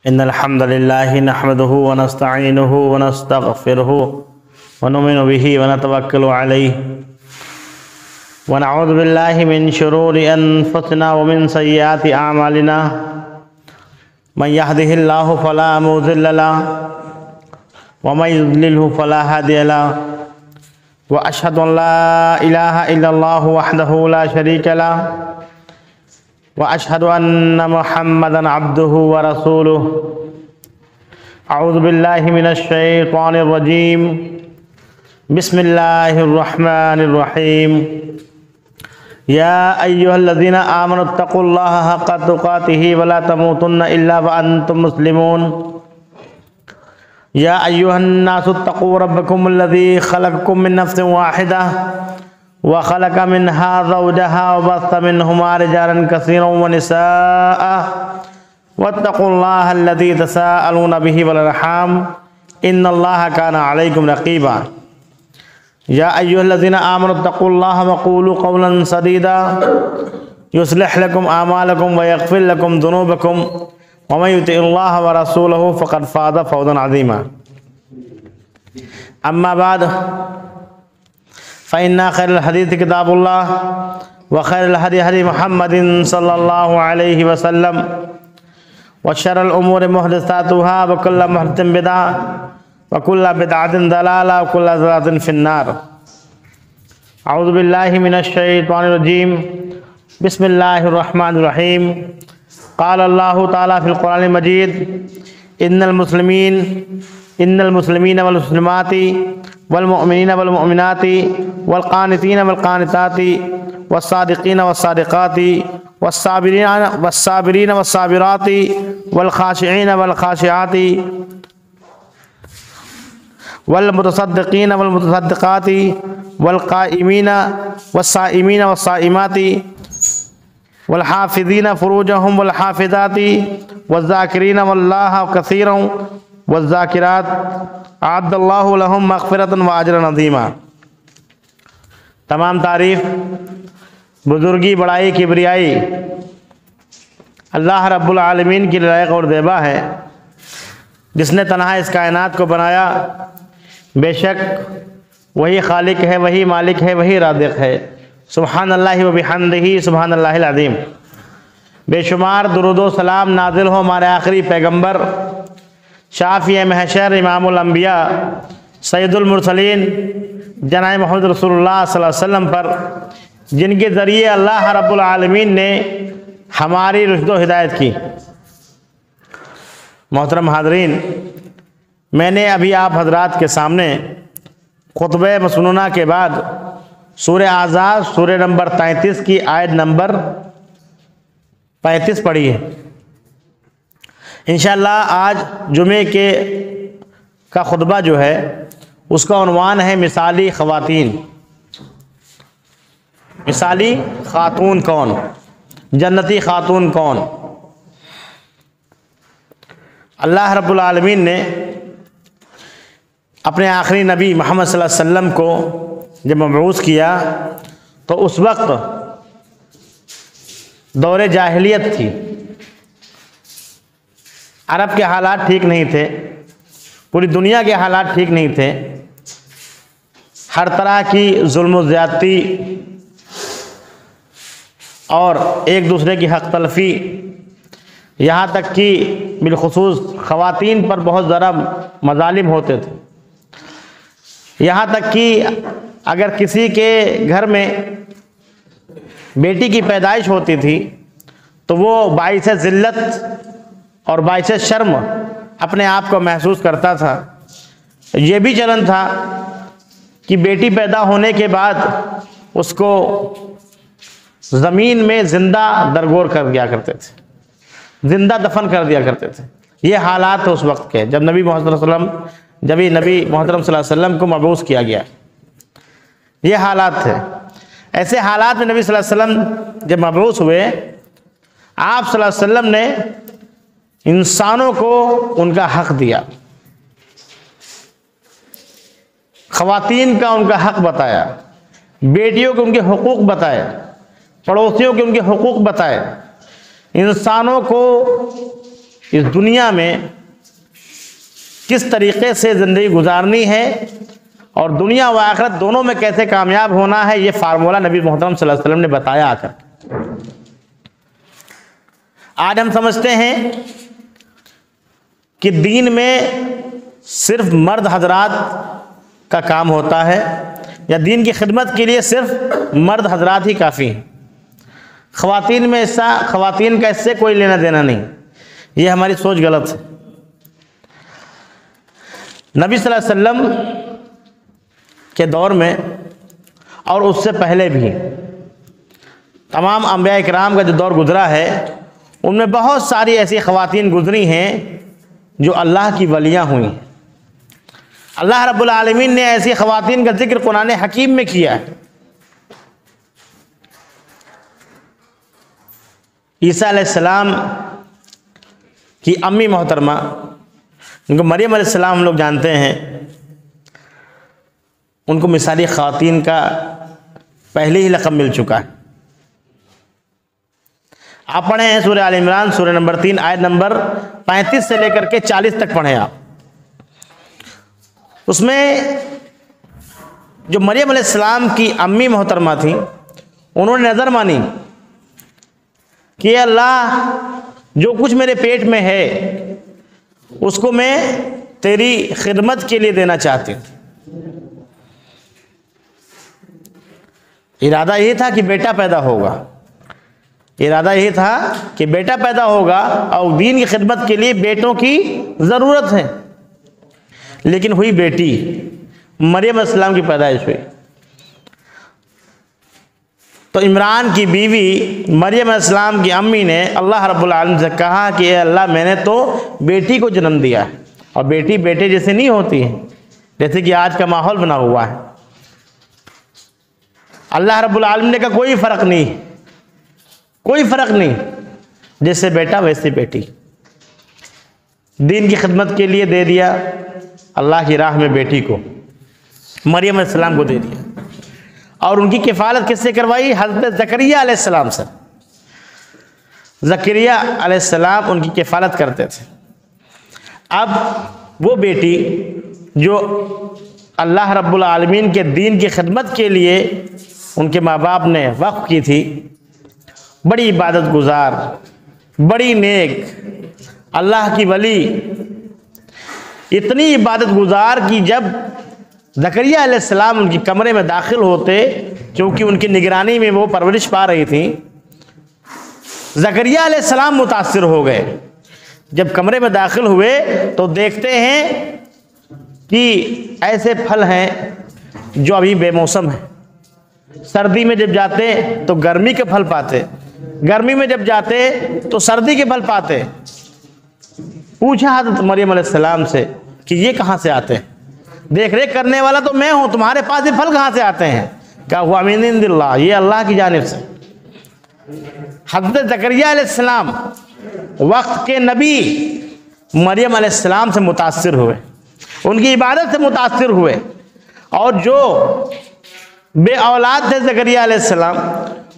इन्नल हम्दुलिल्लाहि नहमदुहु व नस्तईनुहु व नस्तगफिरुहु व नुमिनु बिही व नतवक्कलु अलैहि व नऊज़ु बिल्लाहि मिन शुरूरि अनफुसिना व मिन सय्यिआति अमालिना मन यहदिहिल्लाहु फला मुज़िल्ल लहु व मन युज़लिलहु फला हादिय लहु व अशहदु अन ला इलाहा इल्लल्लाहु वहदहु ला शरीका लहु व अशहदु अन्न मुहम्मदन अब्दुहु व रसूलुहु। अऊज़ु बिल्लाहि मिनश शैतानिर रजीम। बिस्मिल्लाहिर रहमानिर रहीम। या अय्युहल्लज़ीना आमनुत्तक़ुल्लाहा हक़्क़ तुक़ातिही व ला तमूतुन्ना इल्ला व अंतुम मुस्लिमून। या अय्युहन्नासुत्तक़ू रब्बकुमुल्लज़ी ख़लक़कुम मिन नफ़्सिन वाहिदा व ख़लक़ मिन्हा ज़ौजहा व बस्स मिन्हुमा रिजालन कसीरन व निसाअ वत्तक़ुल्लाहल्लज़ी तसाअलूना बिही वल अर्हाम इन्नल्लाहा काना अलैकुम रक़ीबा। या अय्युहल्लज़ीना आमनुत्तक़ुल्लाहा व क़ूलू क़ौलन सदीदा युस्लिह लकुम आमालकुम व यग़फ़िर लकुम ज़ुनूबकुम व मन युतिइल्लाह व रसूलहु फ़क़द फ़ाज़ फ़ौज़न अज़ीमा। अम्मा बाद फ़इन्ना खैरुल हदीस किताबुल्लाह व खैरुल हदी हदी मुहम्मदिन सल्लल्लाहु अलैहि वसल्लम व शर्रुल उमूरि मुहदसातुहा व कुल्लु मुहदसातिन बिदअह व कुल्लु बिदअतिन दलाला व कुल्लु दलालतिन फिन्नार। अऊज़ु बिल्लाहि मिनश शैतानिर रजीम। बिस्मिल्लाहिर रहमानिर रहीम। क़ाल अल्लाहु तआला फ़िल क़ुरआनिल मजीद इन्नल मुस्लिमीन वल मुस्लिमाति वल मुअमिनीन वल मुअमिनाति वल क़ानितीन वल क़ानिताति वस्सादिक़ीन वस्सादिक़ाति वस्साबिरीन वस्साबिराति वल ख़ाशिईन वल ख़ाशिआति वल मुतसद्दिक़ीन वल मुतसद्दिक़ाति वल क़ाइमीन वस्साइमीन वस्साइमाति वल हाफ़िज़ीन फ़ुरूजहुम वल हाफ़िज़ाति वज़्ज़ाकिरीन वल्लाह कसीरन वज़्ज़ाकिरात अअद्दल्लाहु लहुम मग़फ़िरतन व अजरन अज़ीमा। तमाम तारीफ़, बुज़ुर्गी, बड़ाई, किबरियाई अल्लाह रब्बुल आलमीन की लायक और ज़ेबा है, जिसने तन्हा इस कायनात को बनाया। बेशक वही खालिक है, वही मालिक है, वही राज़िक़ है। सुब्हानल्लाहि व बिहम्दिही सुब्हानल्लाहिल अज़ीम। बेशुमार दुरूद व सलाम नाज़िल हो हमारे आखिरी पैगम्बर शाफ़िए महशर इमामुल अंबिया सैयदुल मुरसलीन जनाब मोहम्मद रसूलुल्लाह सल्लल्लाहु अलैहि वसल्लम पर, जिनके ज़रिए अल्लाह रब्बुल आलमीन ने हमारी रुश्द व हिदायत की। मोहतरम हाज़रीन, मैंने अभी आप हज़रात के सामने खुतबे मसनूना के बाद सूरह आज़ाब सूरह नंबर 33 की आयत नंबर 35 पढ़ी है। इंशाअल्लाह आज जुमे का खुतबा जो है उसका उन्वान है मिसाली ख़वातीन। मिसाली ख़ातून कौन, जन्नती ख़ातून कौन। अल्लाह रब्बुल आलमीन ने अपने आखिरी नबी मोहम्मद सल्लल्लाहु अलैहि वसल्लम को जब मबऊस किया तो उस वक्त दौरे जाहिलियत थी। अरब के हालात ठीक नहीं थे, पूरी दुनिया के हालात ठीक नहीं थे। हर तरह की जुल्म ज़्यादती और एक दूसरे की हक़ तलफ़ी, यहाँ तक कि बिलख़ुसूस ख़वातीन पर बहुत ज़्यादा मज़ालिम होते थे। यहाँ तक कि अगर किसी के घर में बेटी की पैदाइश होती थी तो वो बाइस ज़िल्लत और बाइस शर्म अपने आप को महसूस करता था। ये भी चलन था कि बेटी पैदा होने के बाद उसको ज़मीन में ज़िंदा दरगोर कर दिया करते थे, ज़िंदा दफन कर दिया करते थे। ये हालात थे उस वक्त के, जब नबी मोहम्मद सल्लल्लाहु अलैहि वसल्लम जब नबी मोहतरम सल्लल्लाहु अलैहि वसल्लम को मबऊस किया गया, ये हालात थे। ऐसे हालात में नबी सल्लल्लाहु अलैहि वसल्लम जब मबऊस हुए, आप सल्लल्लाहु अलैहि वसल्लम ने इंसानों को उनका हक दिया, ख़वातीन का उनका हक बताया, बेटियों के उनके हुकूक बताए, पड़ोसियों के उनके हुकूक बताए, इंसानों को इस दुनिया में किस तरीके से ज़िंदगी गुजारनी है और दुनिया व आखिरत दोनों में कैसे कामयाब होना है, ये फार्मूला नबी मोहतरम सल्लल्लाहु अलैहि वसल्लम ने बताया आकर। आज हम समझते हैं कि दीन में सिर्फ मर्द हजरात का काम होता है या दीन की खिदमत के लिए सिर्फ मर्द हजरात ही काफ़ी हैं। ख़वातीन का इससे कोई लेना देना नहीं। ये हमारी सोच गलत है। नबी सल्लल्लाहु अलैहि वसल्लम के दौर में और उससे पहले भी तमाम अंबिया इकराम का जो दौर गुजरा है, उनमें बहुत सारी ऐसी ख़वातीन गुजरी हैं जो अल्लाह की वलियाँ हुई हैं। अल्लाह रब्बुल आलमीन ने ऐसी ख़वातीन का जिक्र कुरान हकीम में किया है। ईसा अलैहिस्सलाम की अम्मी मोहतरमा, उनको मरियम अलैहिस्सलाम हम लोग जानते हैं, उनको मिसाली ख़वातीन का पहले ही लक़ब मिल चुका है। आप पढ़े हैं सूरह आल इमरान सूरह नंबर 3 आयत नंबर 35 से लेकर के 40 तक पढ़े आप। उसमें जो मरियम अलैहिस्सलाम की अम्मी मोहतरमा थी, उन्होंने नज़र मानी कि अल्लाह, जो कुछ मेरे पेट में है उसको मैं तेरी खिदमत के लिए देना चाहती हूँ। इरादा यही था कि बेटा पैदा होगा, इरादा यही था कि बेटा पैदा होगा और दीन की खिदमत के लिए बेटों की ज़रूरत है। लेकिन हुई बेटी, मरियम अलैहिस्सलाम की पैदाइश हुई। तो इमरान की बीवी मरियम अलैहिस्सलाम की अम्मी ने अल्लाह रब्बुल आलमीन से कहा कि अल्लाह, मैंने तो बेटी को जन्म दिया है और बेटी बेटे जैसे नहीं होती है, जैसे कि आज का माहौल बना हुआ है। अल्लाह रब्बुल आलमीन ने कहा कोई फ़र्क नहीं, कोई फ़र्क नहीं, जैसे बेटा वैसे बेटी। दीन की खिदमत के लिए दे दिया, अल्लाह की राह में बेटी को, मरियम अलैहिस्सलाम को दे दिया। और उनकी किफ़ालत किससे करवाई? हज़रत ज़करिया अलैहिस्सलाम से। ज़करिया अलैहिस्सलाम उनकी किफ़ालत करते थे। अब वो बेटी जो अल्लाह रब्बुल आलमीन के दीन की खिदमत के लिए उनके माँ बाप ने वक़्फ़ की थी, बड़ी इबादत गुजार, बड़ी नेक, अल्लाह की वली, इतनी इबादत गुजार कि जब ज़करिया अलैहिस्सलाम उनके कमरे में दाखिल होते, क्योंकि उनकी निगरानी में वो परवरिश पा रही थी, ज़करिया अलैहिस्सलाम मुतासिर हो गए। जब कमरे में दाखिल हुए तो देखते हैं कि ऐसे फल हैं जो अभी बेमौसम है। सर्दी में जब जाते तो गर्मी के फल पाते, गर्मी में जब जाते तो सर्दी के फल पाते। पूछा हज़रत मरियम अलैहिस्सलाम से कि ये कहाँ से आते हैं? देख रेख करने वाला तो मैं हूँ, तुम्हारे पास ये फल कहाँ से आते हैं? क्या हुआ? मिन इंदिल्लाह, ये अल्लाह की जानिब से। हज़रत ज़करिया अलैहिस्सलाम वक्त के नबी मरियम अलैहिस्सलाम से मुतासिर हुए, उनकी इबादत से मुतासिर हुए। और जो बे औलाद थे ज़करिया अलैहिस्सलाम,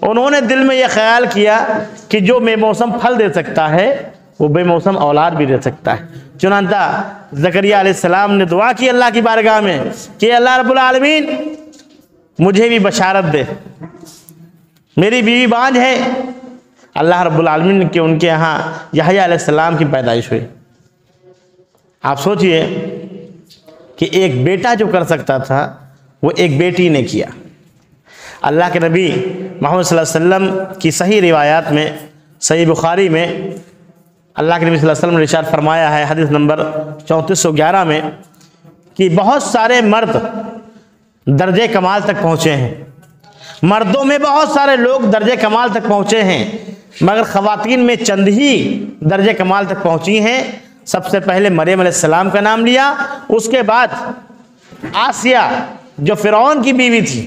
उन्होंने दिल में यह ख्याल किया कि जो बेमौसम फल दे सकता है वो बेमौसम औलाद भी दे सकता है। चुनांता ज़करिया अलैहिस्सलाम ने दुआ की अल्लाह की बारगाह में कि अल्लाह रब्बुल आलमीन मुझे भी बशारत दे, मेरी बीवी बांझ है। अल्लाह रब्बुल आलमीन के उनके यहाँ यहया अलैहिस्सलाम की पैदाइश हुई। आप सोचिए कि एक बेटा जो कर सकता था वो एक बेटी ने किया। अल्लाह के नबी मोहम्मद सल्लल्लाहु अलैहि वसल्लम की सही रिवायात में, सही बुखारी में, अल्लाह के नबी सल्लल्लाहु अलैहि वसल्लम ने इरशाद फरमाया है हदीस नंबर 3411 में कि बहुत सारे मर्द दर्जे कमाल तक पहुँचे हैं, मर्दों में बहुत सारे लोग दर्जे कमाल तक पहुँचे हैं, मगर ख़वातीन में चंद ही दर्जे कमाल तक पहुँची हैं। सबसे पहले मरियम अलैहिस्सलाम का नाम लिया, उसके बाद आसिया जो फ़िरौन की बीवी थी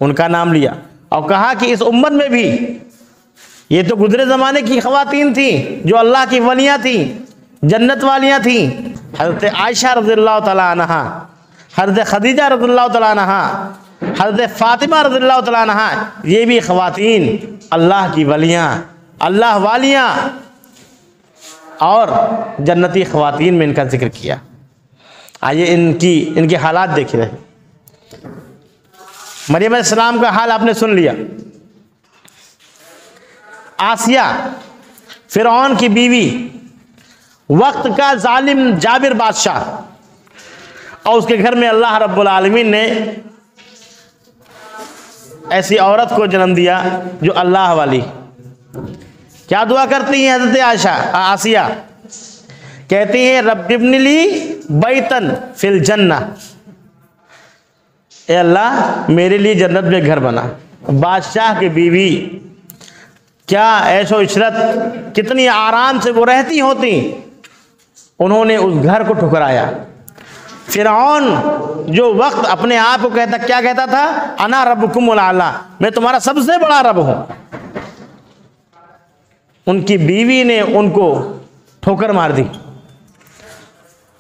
उनका नाम लिया और कहा कि इस उम्मत में भी ये तो गुजरे ज़माने की ख़वातीन थी जो अल्लाह की वलियाँ थी, जन्नत वालियाँ थी। हज़रत आयशा रज़ियल्लाहु तआला अन्हा, हज़रत खदीजा रज़ियल्लाहु तआला अन्हा, हज़रत फ़ातिमा रज़ियल्लाहु तआला अन्हा, ये भी ख़वातीन अल्लाह की वलियाँ, अल्लाह वालियाँ। और जन्नती ख़वातीन में इनका जिक्र किया। आइए इनके हालात देख रहे हैं। मरियम अलैहिस्सलाम का हाल आपने सुन लिया। आसिया फ़िरऔन की बीवी, वक्त का जालिम जाबिर बादशाह, और उसके घर में अल्लाह रब्बुल आलमीन ने ऐसी औरत को जन्म दिया जो अल्लाह वाली। क्या दुआ करती हैं हज़रत आसिया? कहती हैं रब्बिब्निली बैतन फिल जन्ना, ए अल्लाह मेरे लिए जन्नत में घर बना। बादशाह की बीवी, क्या ऐशो इशरत, कितनी आराम से वो रहती होती, उन्होंने उस घर को ठुकराया। फ़िरऔन जो वक्त अपने आप को क्या कहता था? अना रब्बुकुमुल आला, मैं तुम्हारा सबसे बड़ा रब हूं। उनकी बीवी ने उनको ठोकर मार दी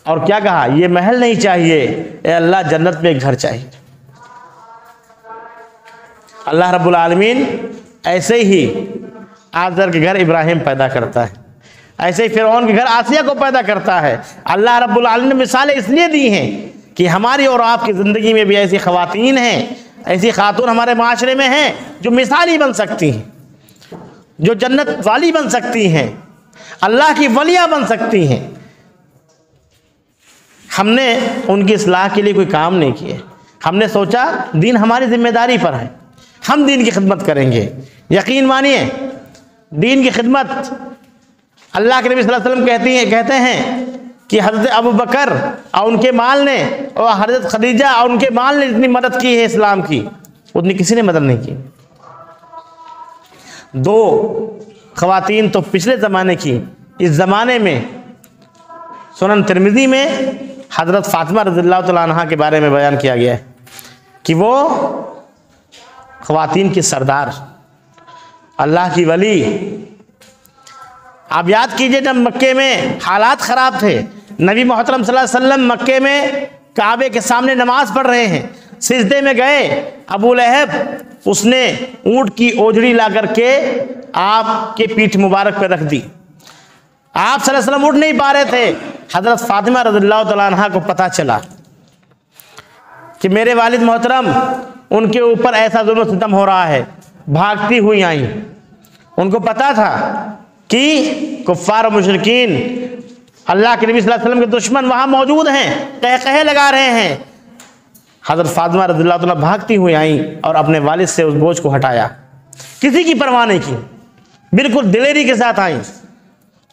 और क्या कहा? ये महल नहीं चाहिए, ए अल्लाह जन्नत में एक घर चाहिए। अल्लाह रब्बुल आलमीन ऐसे ही आज़र के घर इब्राहिम पैदा करता है, ऐसे ही फ़िरऔन के घर आसिया को पैदा करता है। अल्लाह रब्बुल आलमीन ने मिसालें इसलिए दी हैं कि हमारी और आपकी ज़िंदगी में भी ऐसी ख़वातीन हैं, ऐसी खातून हमारे माशरे में हैं जो मिसाली बन सकती हैं, जो जन्नत वाली बन सकती हैं, अल्लाह की वलिया बन सकती हैं। हमने उनकी इस्लाह के लिए कोई काम नहीं किए। हमने सोचा दीन हमारी जिम्मेदारी पर है, हम दीन की खिदमत करेंगे। यकीन मानिए दीन की खिदमत, अल्लाह के नबी सल्लल्लाहु अलैहि वसल्लम कहते हैं कि हज़रत अबू बकर और उनके माल ने और हज़रत खदीजा और उनके माल ने जितनी मदद की है इस्लाम की, उतनी किसी ने मदद नहीं की। दो ख़वातीन तो पिछले ज़माने की, इस ज़माने में सुनन तिरमिज़ी में हज़रत फ़ातिमा रज़ियल्लाहु तआला अन्हा के बारे में बयान किया गया है कि वो ख़वातीन की सरदार, अल्लाह की वली। आप याद कीजिए जब मक्के में हालात ख़राब थे, नबी मोहतरम सल्लल्लाहु अलैहि वसल्लम मक्के में काबे के सामने नमाज पढ़ रहे हैं, सिजदे में गए, अबू लहब उसने ऊँट की ओजड़ी ला करके आपके पीठ मुबारक पर रख दी। आप सल्लल्लाहु अलैहि वसल्लम उठ नहीं पा रहे थे। हज़रत फ़ातिमा रज़ियल्लाहु तआला अन्हा को पता चला कि मेरे वालिद मोहतरम उनके ऊपर ऐसा जुल्म सितम हो रहा है, भागती हुई आई। उनको पता था कि कुफ़ार और मुशरिकीन, अल्लाह के नबी सल्लल्लाहु अलैहि वसल्लम के दुश्मन वहाँ मौजूद हैं, कह लगा रहे हैं। हज़रत फ़ातिमा रज़ियल्लाहु तआला भागती हुई आई और अपने वालिद से उस बोझ को हटाया, किसी की परवाह नहीं की, बिल्कुल दिलेरी के साथ आई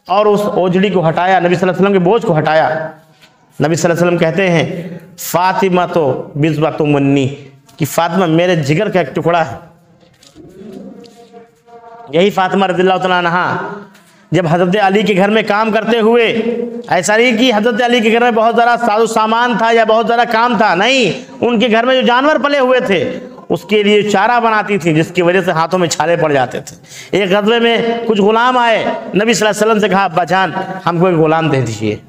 और उस ओजड़ी को हटाया, नबी सल्लल्लाहु अलैहि वसल्लम के बोझ को हटाया। नबी सल्लल्लाहु अलैहि वसल्लम कहते हैं फ़ातिमा तो बिज़्वतुम मुन्नी, कि फ़ातिमा मेरे जिगर का एक टुकड़ा है। यही फ़ातिमा रज़ियल्लाहु तआला अन्हा जब हज़रत अली के घर में काम करते हुए, ऐसा नहीं कि हज़रत अली के घर में बहुत ज़्यादा साजो सामान था या बहुत ज़्यादा काम था, नहीं, उनके घर में जो जानवर पले हुए थे उसके लिए चारा बनाती थी, जिसकी वजह से हाथों में छाले पड़ जाते थे। एक गज़वे में कुछ गुलाम आए, नबी सल्लल्लाहु अलैहि वसल्लम से कहा अब्बा जान हमको एक गुलाम दे दीजिए।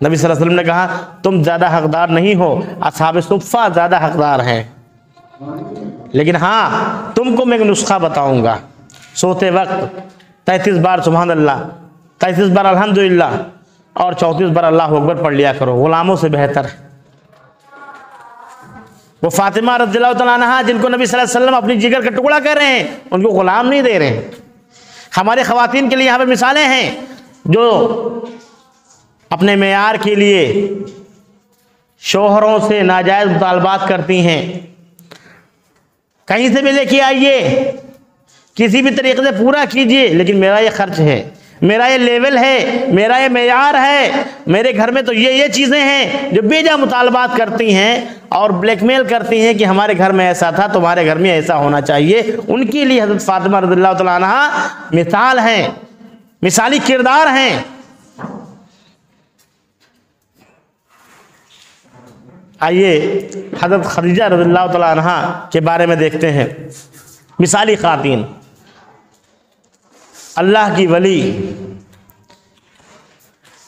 नबी सल्लल्लाहु अलैहि वसल्लम ने कहा तुम ज़्यादा हकदार नहीं हो, असहाब सुफ़्फ़ा ज़्यादा हकदार हैं, लेकिन हाँ तुमको मैं एक नुस्खा बताऊँगा। सोते वक्त 33 बार सुभान अल्लाह, 33 बार अल्हम्दुलिल्लाह और 34 बार अल्लाह अकबर पढ़ लिया करो, गुलामों से बेहतर है। वो फ़ातिमा रज़ियल्लाहु तआला अन्हा जिनको नबी सल्लल्लाहु अलैहि वसल्लम अपनी जिगर का टुकड़ा कर रहे हैं, उनको गुलाम नहीं दे रहे हैं। हमारे ख़वातीन के लिए यहाँ पे मिसालें हैं जो अपने मेयार के लिए शोहरों से नाजायज़ मुतालबात करती हैं। कहीं से भी लेके आइए, किसी भी तरीके से पूरा कीजिए, लेकिन मेरा ये खर्च है, मेरा ये लेवल है, मेरा ये मेयार है, मेरे घर में तो ये चीज़ें हैं, जो बेजा मुतालबात करती हैं और ब्लैकमेल करती हैं कि हमारे घर में ऐसा था, तुम्हारे घर में ऐसा होना चाहिए। उनके लिए हज़रत फ़ातिमा रज़ियल्लाहु तआला अन्हा मिसाल हैं, मिसाली किरदार हैं। आइए हज़रत खदीजा रज़ियल्लाहु तआला अन्हा के बारे में देखते हैं। मिसाली ख़ातीन, अल्लाह की वली।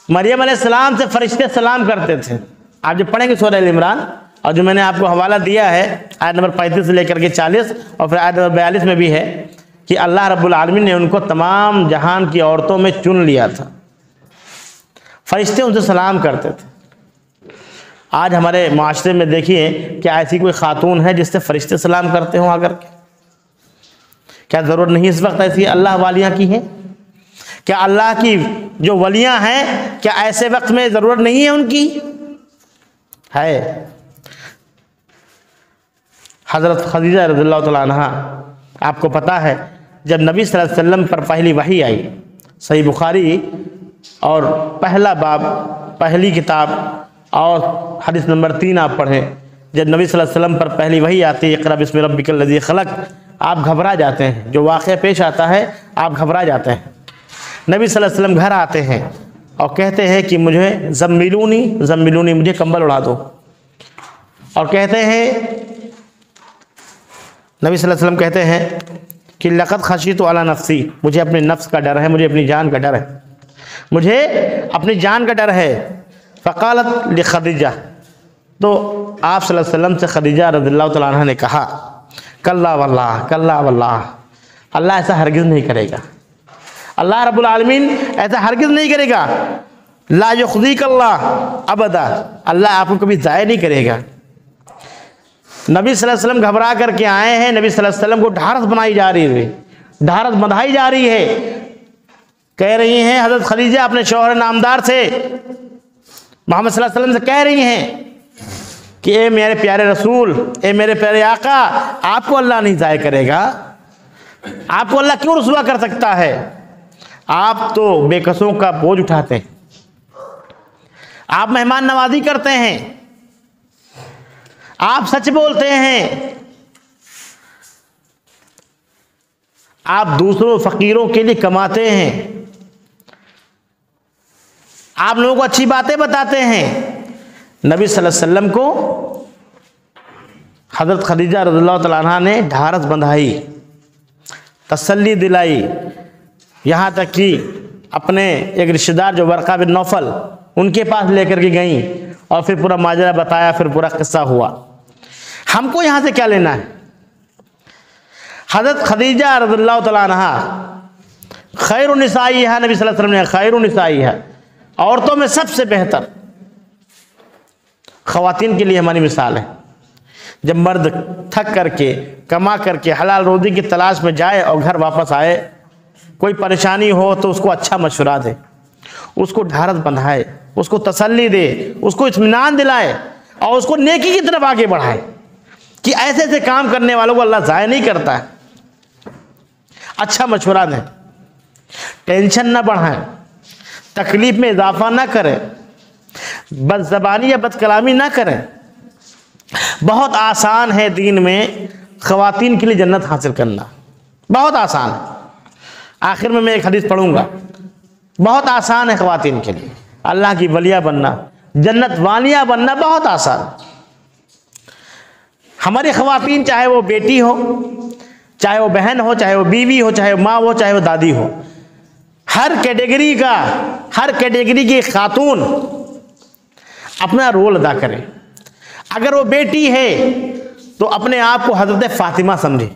मरियम अलैहिस्सलाम से फरिश्ते सलाम करते थे। आप जब पढ़ेंगे सूरह अल इमरान, और जो मैंने आपको हवाला दिया है आयत नंबर 35 से लेकर के 40 और फिर आयत नंबर 42 में भी है कि अल्लाह रब्बुल आलमीन ने उनको तमाम जहान की औरतों में चुन लिया था। फरिश्ते उनसे सलाम करते थे। आज हमारे माशरे में देखिए, क्या ऐसी कोई खातून है जिससे फरिश्ते सलाम करते हों आकर के? क्या ज़रूरत नहीं इस वक्त ऐसी अल्लाह वालियाँ की हैं? क्या अल्लाह की जो वलियाँ हैं, क्या ऐसे वक्त में ज़रूरत नहीं है उनकी? है। हज़रत खदीजा रज़ियल्लाहु तआला अन्हा, आपको पता है जब नबी सल्लल्लाहु अलैहि वसल्लम पर पहली वही आई, सही बुखारी और पहला बाब, पहली किताब और हदीस नंबर 3 आप पढ़ें। जब नबी सल्लल्लाहु अलैहि वसल्लम पर पहली वही आती है, इक़रा बिस्मि रब्बिकल लज़ी खलक़, आप घबरा जाते हैं। जो वाक़या पेश आता है आप घबरा जाते हैं। नबी सल्लल्लाहु अलैहि वसल्लम घर आते हैं और कहते हैं कि मुझे ज़म्मिलूनी, मुझे कंबल उड़ा दो। और कहते हैं, नबी सल्लल्लाहु अलैहि वसल्लम कहते हैं कि लक़द खशीतु अला नफ़्सी, मुझे अपने नफ्स का डर है, मुझे अपनी जान का डर है, मुझे अपनी जान का डर है। फ़क़ालत लि खदीजा, तो आप सल्लल्लाहु अलैहि वसल्लम से खदीजा रज़ियल्लाहु तआला अन्हा ने कहा, कल्ला वल्लाह, कल्ला वल्लाह, अल्लाह ऐसा हरगिज़ नहीं करेगा, अल्लाह रब्बुल आलमीन ऐसा हरगिज़ नहीं करेगा। ला युख़ज़ीकल्लाह अबदा, अल्लाह आपको कभी ज़ाया नहीं करेगा। नबी सल्लल्लाहु अलैहि वसल्लम घबरा करके आए हैं, नबी सल्लल्लाहु अलैहि वसल्लम को ढारस बनाई जा रही है, ढारस बंधाई जा रही है। कह रही हैं हज़रत खदीजा अपने शौहर नामदार से, मोहम्मद सल्लल्लाहु अलैहि वसल्लम से कह रही हैं कि ए मेरे प्यारे रसूल, ए मेरे प्यारे आका, आपको अल्लाह नहीं ज़ाया करेगा, आपको अल्लाह क्यों रुसवा कर सकता है? आप तो बेकसों का बोझ उठाते हैं, आप मेहमान नवाजी करते हैं, आप सच बोलते हैं, आप दूसरों फ़कीरों के लिए कमाते हैं, आप लोगों को अच्छी बातें बताते हैं। नबी सल्लल्लाहु अलैहि वसल्लम को हज़रत खदीजा रज़ियल्लाहु तआला अन्हा ने ढारस बंधाई, तसल्ली दिलाई, यहाँ तक कि अपने एक रिश्तेदार जो वर्क़ा बिन नौफल, उनके पास लेकर के गई और फिर पूरा माजरा बताया, फिर पूरा किस्सा हुआ। हमको यहाँ से क्या लेना है? हज़रत खदीजा रज़ियल्लाहु तआला अन्हा खैरुन निसाइहा, नबी सल्लल्लाहु अलैहि वसल्लम ने खैरुन निसाइहा, औरतों में सबसे बेहतर ख़वातीन के लिए हमारी मिसाल है। जब मर्द थक करके कमा करके हलाल रोज़ी की तलाश में जाए और घर वापस आए, कोई परेशानी हो तो उसको अच्छा मशवरा दे, उसको ढारस बंधाए, उसको तसल्ली दे, उसको इत्मीनान दिलाए और उसको नेकी की तरफ आगे बढ़ाए कि ऐसे ऐसे काम करने वालों को अल्लाह ज़ाया नहीं करता है। अच्छा मशवरा दें, टेंशन ना बढ़ाएं, तकलीफ में इजाफा ना करें, बदज़बानी या बदकलामी ना करें। बहुत आसान है दीन में ख़वातीन के लिए जन्नत हासिल करना, बहुत आसान है। आखिर में मैं एक हदीस पढ़ूंगा, बहुत आसान है ख़वातीन के लिए अल्लाह की वलिया बनना, जन्नत वालिया बनना बहुत आसान। हमारी ख़वातीन, चाहे वो बेटी हो, चाहे वो बहन हो, चाहे वो बीवी हो, चाहे वो माँ हो, चाहे वो दादी हो, हर कैटेगरी की खातून अपना रोल अदा करे। अगर वो बेटी है तो अपने आप को हज़रत फ़ातिमा समझे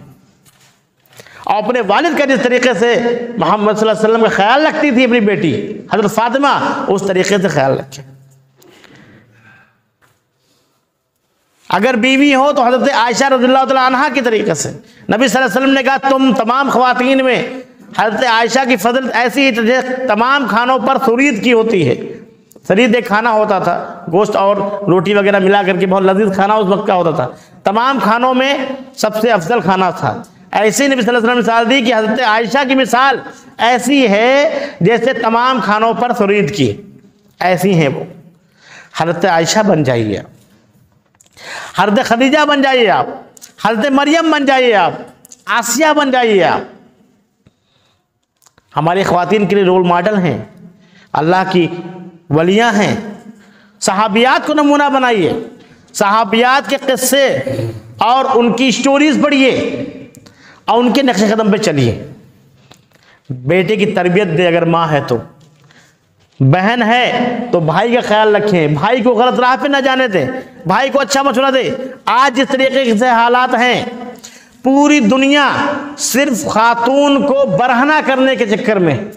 और अपने वालिद का जिस तरीके से मोहम्मद सल्लल्लाहु अलैहि वसल्लम का ख्याल रखती थी अपनी बेटी हज़रत फ़ातिमा, उस तरीके से ख्याल रखे। अगर बीवी हो तो हज़रत आयशा रज़ियल्लाहु तआला अन्हा की तरीके से। नबी सल्लल्लाहु अलैहि वसल्लम ने कहा तुम तमाम ख़वातीन में हज़रत आयशा की फ़ज़ल ऐसी है जैसे तमाम खानों पर सुरीद की होती है। सरीद एक खाना होता था, गोश्त और रोटी वगैरह मिला करके बहुत लजीज खाना उस वक्त का होता था, तमाम खानों में सबसे अफजल खाना था। ऐसे ही नबी सल्लल्लाहु अलैहि वसल्लम ने मिसाल दी कि हज़रत आयशा की मिसाल ऐसी है जैसे तमाम खानों पर सुरीद की, ऐसी हैं वो। हज़रत आयशा बन जाइए, हज़रत खदीजा बन जाइए आप, हज़रत मरियम बन जाइए आप, आसिया बन जाइए आप। हमारी ख़वातीन के लिए रोल मॉडल हैं, अल्लाह की वलियाँ हैं। सहाबियात को नमूना बनाइए, सहाबियात के किस्से और उनकी स्टोरीज पढ़िए और उनके नक्शे कदम पे चलिए। बेटे की तरबियत दे, अगर माँ है तो, बहन है तो भाई का ख्याल रखें, भाई को गलत राह पे ना जाने दें, भाई को अच्छा मशवरा दे। आज जिस तरीके से हालात हैं, पूरी दुनिया सिर्फ खातून को बरहना करने के चक्कर में,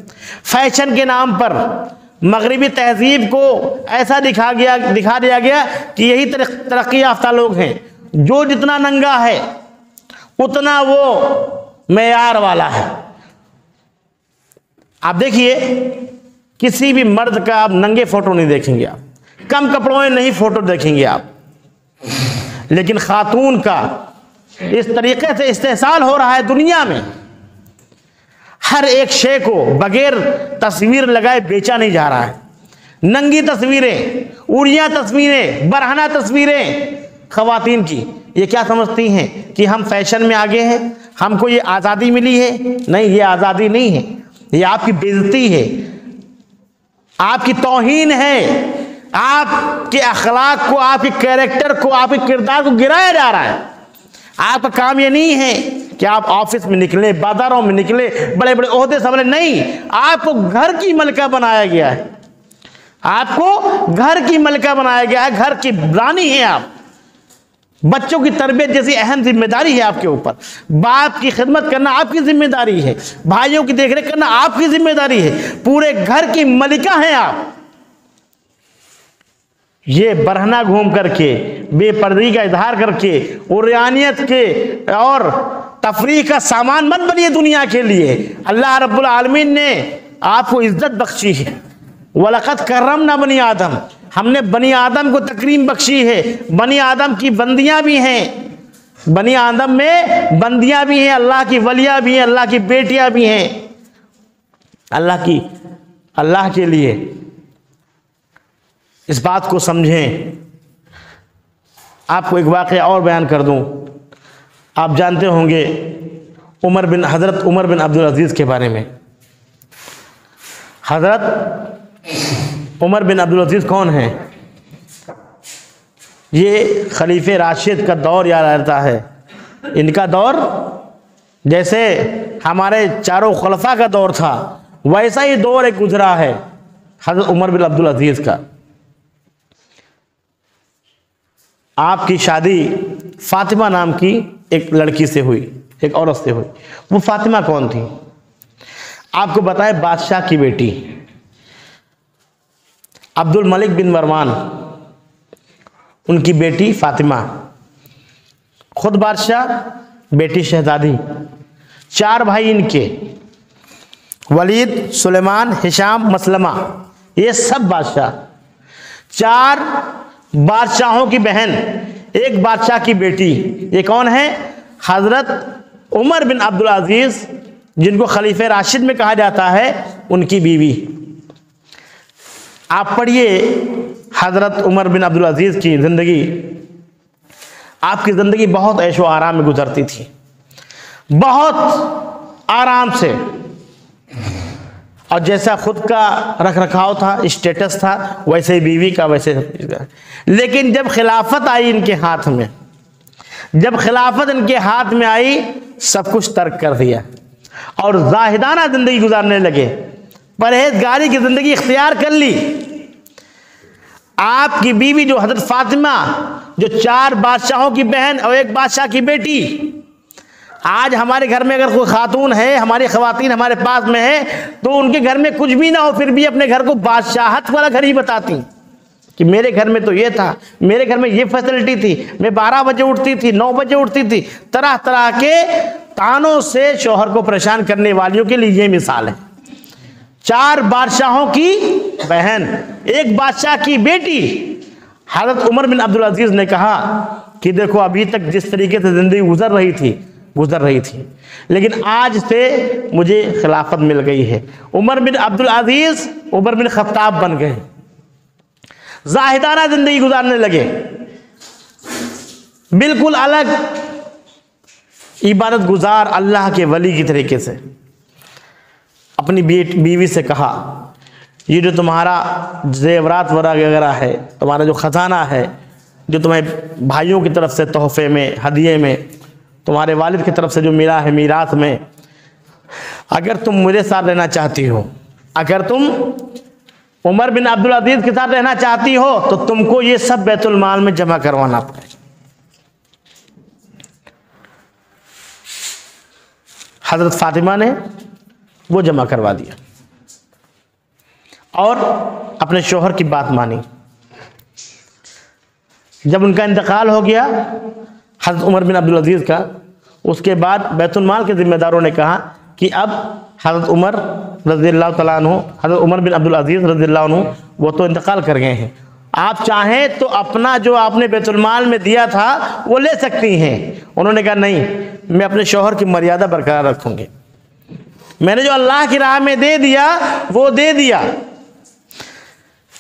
फैशन के नाम पर मगरिबी तहजीब को ऐसा दिखा दिया गया कि यही तरक्की याफ्ता लोग हैं। जो जितना नंगा है उतना वो मेयार वाला है। आप देखिए, किसी भी मर्द का आप नंगे फोटो नहीं देखेंगे, आप कम कपड़ों में नहीं फोटो देखेंगे आप, लेकिन खातून का इस तरीके से इस्तेहसाल हो रहा है दुनिया में। हर एक शे को बगैर तस्वीर लगाए बेचा नहीं जा रहा है। नंगी तस्वीरें, उड़िया तस्वीरें, बरहना तस्वीरें खवातीन की। ये क्या समझती हैं कि हम फैशन में आगे हैं, हमको ये आज़ादी मिली है? नहीं, ये आज़ादी नहीं है, ये आपकी बेइज्जती है, आपकी तौहीन है। आपके अखलाक को, आपके कैरेक्टर को, आपके किरदार को गिराया जा रहा है। आपका काम ये नहीं है कि आप ऑफिस में निकले, बाजारों में निकले, बड़े बड़े ओहदे संभाले, नहीं, आपको घर की मलका बनाया गया है। आपको घर की मलका बनाया गया है, घर की रानी है आप। बच्चों की तरबियत जैसी अहम जिम्मेदारी है आपके ऊपर। बाप की खिदमत करना आपकी जिम्मेदारी है, भाइयों की देखरेख करना आपकी जिम्मेदारी है, पूरे घर की मलिका हैं आप। ये बरहना घूम करके, बेपर्दगी का इजहार करके, उर्यानियत के और तफरीह का सामान मत बनिए दुनिया के लिए। अल्लाह रब्बुल आलमीन ने आपको इज्जत बख्शी है। वलक़द करमना बनी आदम, हमने बनी आदम को तकरीम बख्शी है। बनी आदम की बंदियां भी हैं, बनी आदम में बंदियां भी हैं, अल्लाह की वलियां भी हैं, अल्लाह की बेटियां भी हैं। अल्लाह के लिए इस बात को समझें। आपको एक वाक़या और बयान कर दूं। आप जानते होंगे हज़रत उमर बिन अब्दुल अज़ीज़ के बारे में। हज़रत उमर बिन अब्दुल अज़ीज़ कौन हैं? ये खलीफे राशिद का दौर याद रहता है। इनका दौर जैसे हमारे चारों खलफा का दौर था, वैसा ही दौर एक गुजरा है हज़रत उमर बिन अब्दुल अज़ीज़ का। आपकी शादी फातिमा नाम की एक लड़की से हुई, एक औरत से हुई। वो फातिमा कौन थी? आपको बताए, बादशाह की बेटी अब्दुल मलिक बिन मरवान, उनकी बेटी फातिमा। खुद बादशाह, बेटी शहजादी। 4 भाई इनके, वलीद, सुलेमान, हिशाम, मसलमा, ये सब बादशाह। 4 बादशाहों की बहन, एक बादशाह की बेटी। ये कौन है? हजरत उमर बिन अब्दुल अजीज, जिनको खलीफे राशिद में कहा जाता है, उनकी बीवी। आप पढ़िए हजरत उमर बिन अब्दुल अजीज की जिंदगी। आपकी जिंदगी बहुत ऐशो आराम में गुजरती थी, बहुत आराम से, और जैसा खुद का रख रखाव था, स्टेटस था, वैसे ही बीवी का, वैसे। लेकिन जब खिलाफत आई इनके हाथ में, जब खिलाफत इनके हाथ में आई, सब कुछ तर्क कर दिया और जाहिदाना जिंदगी गुजारने लगे, परहेजगारी की जिंदगी इख्तियार कर ली। आपकी बीवी जो हजरत फातिमा, जो 4 बादशाहों की बहन और एक बादशाह की बेटी, आज हमारे घर में अगर कोई खातून है, हमारी खवातीन हमारे पास में है, तो उनके घर में कुछ भी ना हो, फिर भी अपने घर को बादशाहत वाला घर ही बताती कि मेरे घर में तो ये था, मेरे घर में ये फैसिलिटी थी, मैं 12 बजे उठती थी, 9 बजे उठती थी। तरह तरह के तानों से शौहर को परेशान करने वालियों के लिए ये मिसाल है। 4 बादशाहों की बहन, एक बादशाह की बेटी। हज़रत उमर बिन अब्दुल अजीज ने कहा कि देखो, अभी तक जिस तरीके से जिंदगी गुजर रही थी, लेकिन आज से मुझे खिलाफत मिल गई है। उमर बिन अब्दुल अजीज उमर बिन खत्ताब बन गए, जाहिदाना जिंदगी गुजारने लगे, बिल्कुल अलग इबादत गुजार अल्लाह के वली की तरीके से। अपनी बीवी से कहा, ये जो तुम्हारा जेवरात वगैरह है, तुम्हारा जो खजाना है, जो तुम्हें भाइयों की तरफ से तोहफे में, हदिये में, तुम्हारे वालिद की तरफ से जो मिला है मीराथ में, अगर तुम मेरे साथ रहना चाहती हो, अगर तुम उमर बिन अब्दुल अजीज के साथ रहना चाहती हो, तो तुमको ये सब बैतुल माल में जमा करवाना पड़ेगा। हजरत फातिमा ने वो जमा करवा दिया। और अपने शौहर की बात मानी। जब उनका इंतकाल हो गया हज़रत उमर बिन अब्दुल अजीज़ का, उसके बाद बैतुल माल के ज़िम्मेदारों ने कहा कि अब हज़रत उमर रज़ियल्लाहु तआला अन्हु, हज़रत उमर बिन अब्दुल अजीज़ रज़ियल्लाहु अन्हु वो तो इंतकाल कर गए हैं, आप चाहें तो अपना जो आपने बैतुल माल में दिया था वो ले सकती हैं। उन्होंने कहा नहीं, मैं अपने शौहर की मर्यादा बरकरार रखूँगी, मैंने जो अल्लाह की राह में दे दिया वो दे दिया।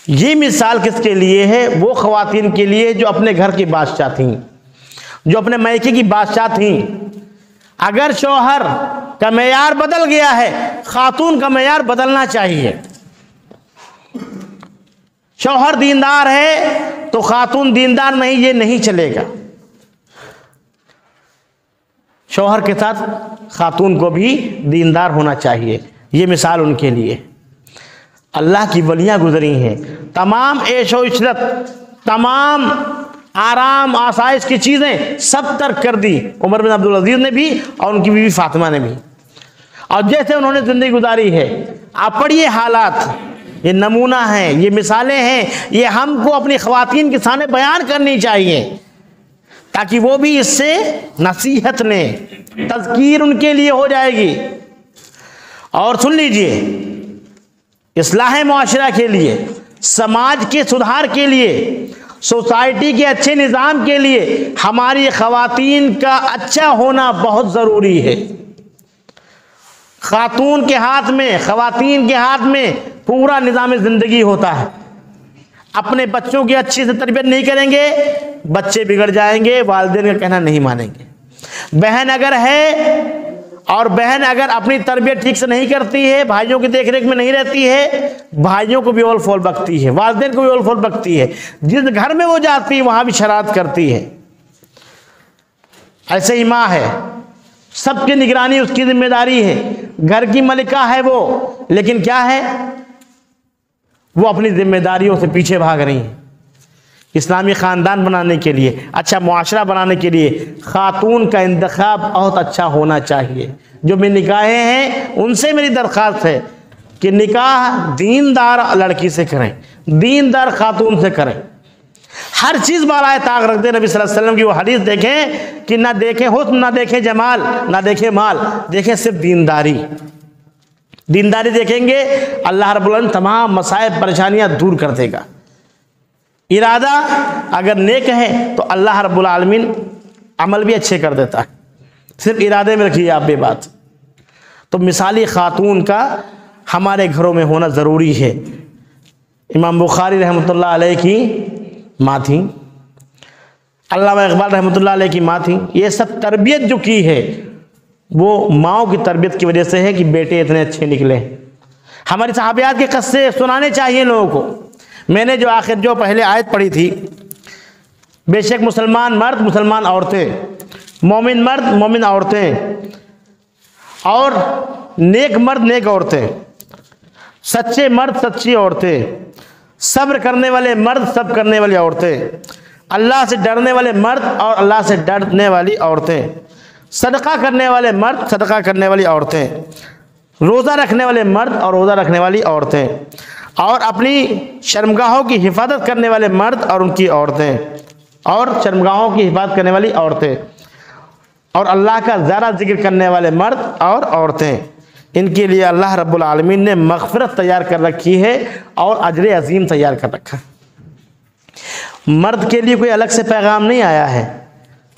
ये मिसाल किसके लिए है? वो ख़वातीन के लिए जो अपने घर की बादशाह थीं, जो अपने मैके की बादशाह थीं। अगर शौहर का मेयार बदल गया है, खातून का मेयार बदलना चाहिए। शौहर दीनदार है तो खातून दीनदार नहीं, ये नहीं चलेगा। शौहर के साथ खातून को भी दीनदार होना चाहिए। ये मिसाल उनके लिए। अल्लाह की वलियाँ गुजरी हैं, तमाम ऐशो इशरत, तमाम आराम आसाइश की चीज़ें सब तर्क कर दी उमर बिन अब्दुल अजीज़ ने भी और उनकी बीवी फातिमा ने भी। और जैसे उन्होंने ज़िंदगी गुजारी है, आप पढ़िए हालात, ये नमूना है, ये मिसालें हैं, ये हमको अपनी ख़वातीन के सामने बयान करनी चाहिए ताकि वो भी इससे नसीहत लें, तज़कीर उनके लिए हो जाएगी। और सुन लीजिए, इस्लाह मुआशरा के लिए, समाज के सुधार के लिए, सोसाइटी के अच्छे निज़ाम के लिए हमारी ख़वातीन का अच्छा होना बहुत ज़रूरी है। खातून के हाथ में, ख़वातीन के हाथ में पूरा निज़ाम ज़िंदगी होता है। अपने बच्चों की अच्छी से तरबियत नहीं करेंगे, बच्चे बिगड़ जाएंगे, वालिदैन का कहना नहीं मानेंगे। बहन अगर है और बहन अगर अपनी तरबियत ठीक से नहीं करती है, भाइयों की देखरेख में नहीं रहती है, भाइयों को भी ओल फोल बकती है, वालिदैन को भी ओल फोल बकती है। जिस घर में वो जाती है वहाँ भी शरारत करती है। ऐसे ही माँ है, सबकी निगरानी उसकी जिम्मेदारी है, घर की मलिका है वो, लेकिन क्या है, वो अपनी जिम्मेदारियों से पीछे भाग रही हैं। इस्लामी ख़ानदान बनाने के लिए, अच्छा मुआशरा बनाने के लिए खातून का इंतखाब बहुत अच्छा होना चाहिए। जो भी निकाहें हैं उनसे मेरी दरख्वास्त है कि निकाह दीनदार लड़की से करें, दीनदार खातून से करें। हर चीज़ बालाए ताक रख दे। नबी सल्लल्लाहु अलैहि वसल्लम की वो हदीस देखें कि ना देखें हुस्न, ना देखें जमाल, ना देखें माल, देखें सिर्फ दीनदारी। दीनदारी देखेंगे, अल्लाह रब्बुल आलमीन तमाम मसाइब परेशानियाँ दूर कर देगा। इरादा अगर नेक है तो अल्लाह रब्बुल आलमीन अमल भी अच्छे कर देता है। सिर्फ इरादे में रखिए आप ये बात। तो मिसाली खातून का हमारे घरों में होना ज़रूरी है। इमाम बुखारी रहमतुल्लाह अलैह की माँ थी, अल्लामा इकबाल रहमतुल्लाह अलैह की माँ थी। ये सब तरबियत जो की है वो माँओं की तरबियत की वजह से है कि बेटे इतने अच्छे निकले। हमारी सहाबियात के किस्से सुनाने चाहिए लोगों को। मैंने जो आखिर जो पहले आयत पढ़ी थी, बेशक मुसलमान मर्द मुसलमान औरतें, मोमिन मर्द मोमिन औरतें, और नेक मर्द नेक औरतें, सच्चे मर्द सच्ची औरतें, सब्र करने वाले मर्द सब्र करने वाली औरतें, अल्लाह से डरने वाले मर्द और अल्लाह से डरने वाली औरतें, सदका करने वाले मर्द सदका करने वाली औरतें, रोज़ा रखने वाले मर्द और रोज़ा रखने वाली औरतें, और अपनी शर्मगाहों की हिफाजत करने वाले मर्द और उनकी औरतें, और शर्मगाहों की हिफाजत करने वाली औरतें, और अल्लाह का ज़्यादा जिक्र करने वाले मर्द और औरतें। इनके लिए अल्लाह रब्बुल आलमीन ने मग़फ़िरत तैयार कर रखी है और अजर अज़ीम तैयार कर रखा। मर्द के लिए कोई अलग से पैगाम नहीं आया है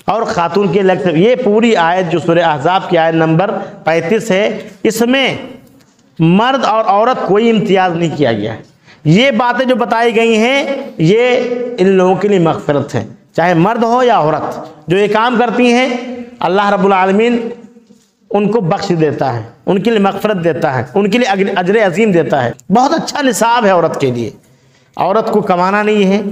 और ख़ातून के अलग से। ये पूरी आयत जो सूरह अहज़ाब की आयत नंबर 35 है, इसमें मर्द और औरत कोई इम्तियाज़ नहीं किया गया है। ये बातें जो बताई गई हैं ये इन लोगों के लिए मग़फ़िरत है, चाहे मर्द हो या औरत। जो ये काम करती हैं अल्लाह रब्बुल आलमीन उनको बख्श देता है, उनके लिए मग़फ़िरत देता है, उनके लिए अजर अज़ीम देता है। बहुत अच्छा निसाब है औरत के लिए। औरत को कमाना नहीं है,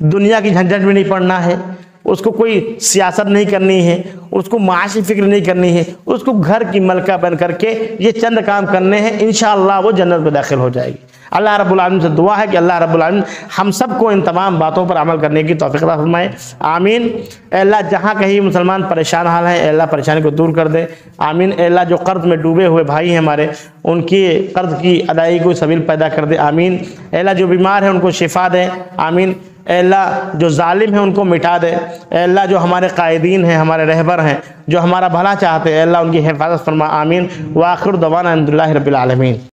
दुनिया की झंझट में नहीं पड़ना है, उसको कोई सियासत नहीं करनी है, उसको माशी फ़िक्र नहीं करनी है, उसको घर की मलका बन करके ये चंद काम करने हैं। इंशाअल्लाह वो जन्नत में दाखिल हो जाएगी। अल्लाह रब्बुल आलमीन से दुआ है कि अल्लाह रब्बुल आलमीन हम सबको इन तमाम बातों पर अमल करने की तौफीक अता फरमाए, आमीन। अल्लाह जहाँ कहीं मुसलमान परेशान हाल है, अल्लाह परेशानी को दूर कर दे, आमीन। अल्लाह जो कर्ज में डूबे हुए भाई हैं हमारे, उनकी कर्ज की अदायगी को सबील पैदा कर दे, आमीन। अल्लाह जो बीमार है उनको शिफा दे, आमीन। अल्लाह जो जालिम है उनको मिटा दे, अल्लाह जो हमारे कायदीन हैं, हमारे रहबर हैं, जो हमारा भला चाहते हैं, अल्लाह उनकी हिफाजत फरमा, आमीन। व आखिर दवाना अल्हम्दुलिल्लाहि रब्बिल आलमीन।